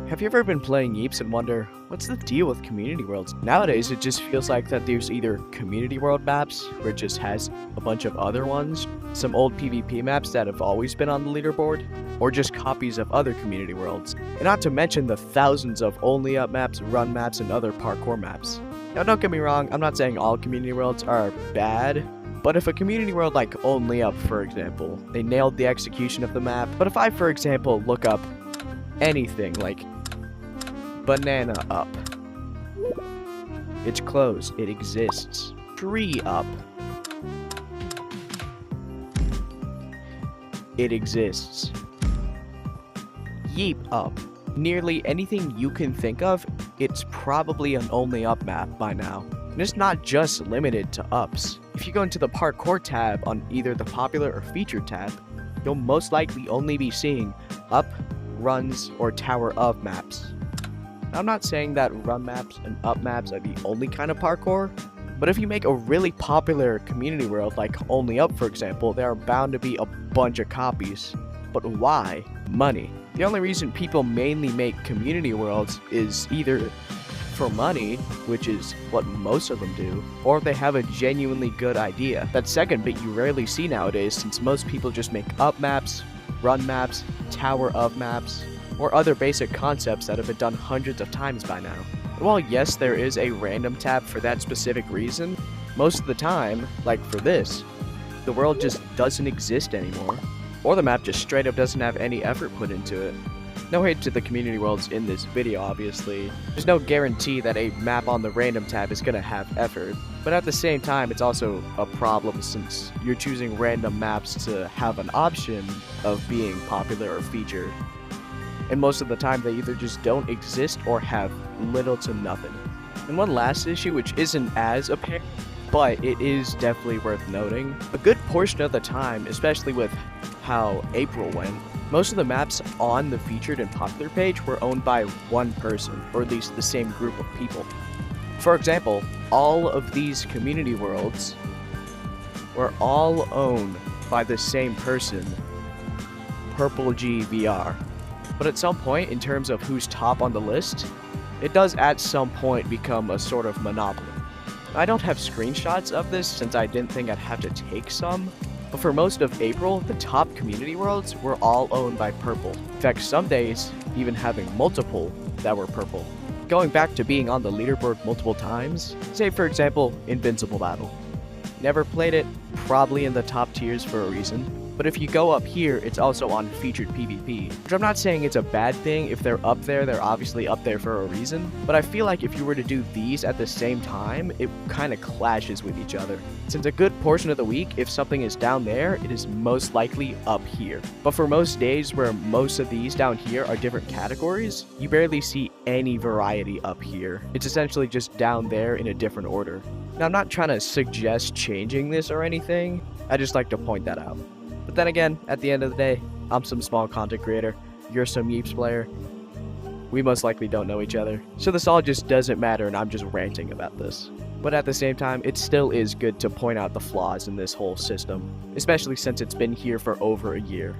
Have you ever been playing Yeeps and wonder, what's the deal with community worlds? Nowadays, it just feels like that there's either community world maps, where it just has a bunch of other ones, some old PvP maps that have always been on the leaderboard, or just copies of other community worlds. And not to mention the thousands of only up maps, run maps, and other parkour maps. Now don't get me wrong, I'm not saying all community worlds are bad, but if a community world like Only Up, for example, they nailed the execution of the map, but if I, for example, look up anything like Banana Up, it's closed, it exists. Tree Up, it exists. Yeep Up, nearly anything you can think of, it's probably an Only Up map by now. And it's not just limited to ups. If you go into the parkour tab on either the popular or featured tab, you'll most likely only be seeing up, runs, or tower of maps. Now, I'm not saying that run maps and up maps are the only kind of parkour, but if you make a really popular community world like Only Up, for example, there are bound to be a bunch of copies. But why? Money. The only reason people mainly make community worlds is either for money, which is what most of them do, or they have a genuinely good idea. That second bit you rarely see nowadays, since most people just make up maps, run maps, tower of maps, or other basic concepts that have been done hundreds of times by now. And while yes, there is a random tab for that specific reason, most of the time, like for this, the world just doesn't exist anymore, or the map just straight up doesn't have any effort put into it. No hate to the community worlds in this video, obviously. There's no guarantee that a map on the random tab is gonna have effort, but at the same time, it's also a problem since you're choosing random maps to have an option of being popular or featured. And most of the time, they either just don't exist or have little to nothing. And one last issue, which isn't as apparent, but it is definitely worth noting. A good portion of the time, especially with how April went, most of the maps on the featured and popular page were owned by one person, or at least the same group of people. For example, all of these community worlds were all owned by the same person, Purple GVR. But at some point, in terms of who's top on the list, it does at some point become a sort of monopoly. I don't have screenshots of this since I didn't think I'd have to take some, but for most of April, the top community worlds were all owned by Purple. In fact, some days even having multiple that were Purple. Going back to being on the leaderboard multiple times, say for example, Invincible Battle. Never played it, probably in the top tiers for a reason. But if you go up here, it's also on featured PvP, which I'm not saying it's a bad thing. If they're up there, they're obviously up there for a reason. But I feel like if you were to do these at the same time, it kind of clashes with each other. Since a good portion of the week, if something is down there, it is most likely up here. But for most days where most of these down here are different categories, you barely see any variety up here. It's essentially just down there in a different order. Now, I'm not trying to suggest changing this or anything. I just like to point that out. But then again, at the end of the day, I'm some small content creator, you're some Yeeps player. We most likely don't know each other, so this all just doesn't matter and I'm just ranting about this. But at the same time, it still is good to point out the flaws in this whole system, especially since it's been here for over a year.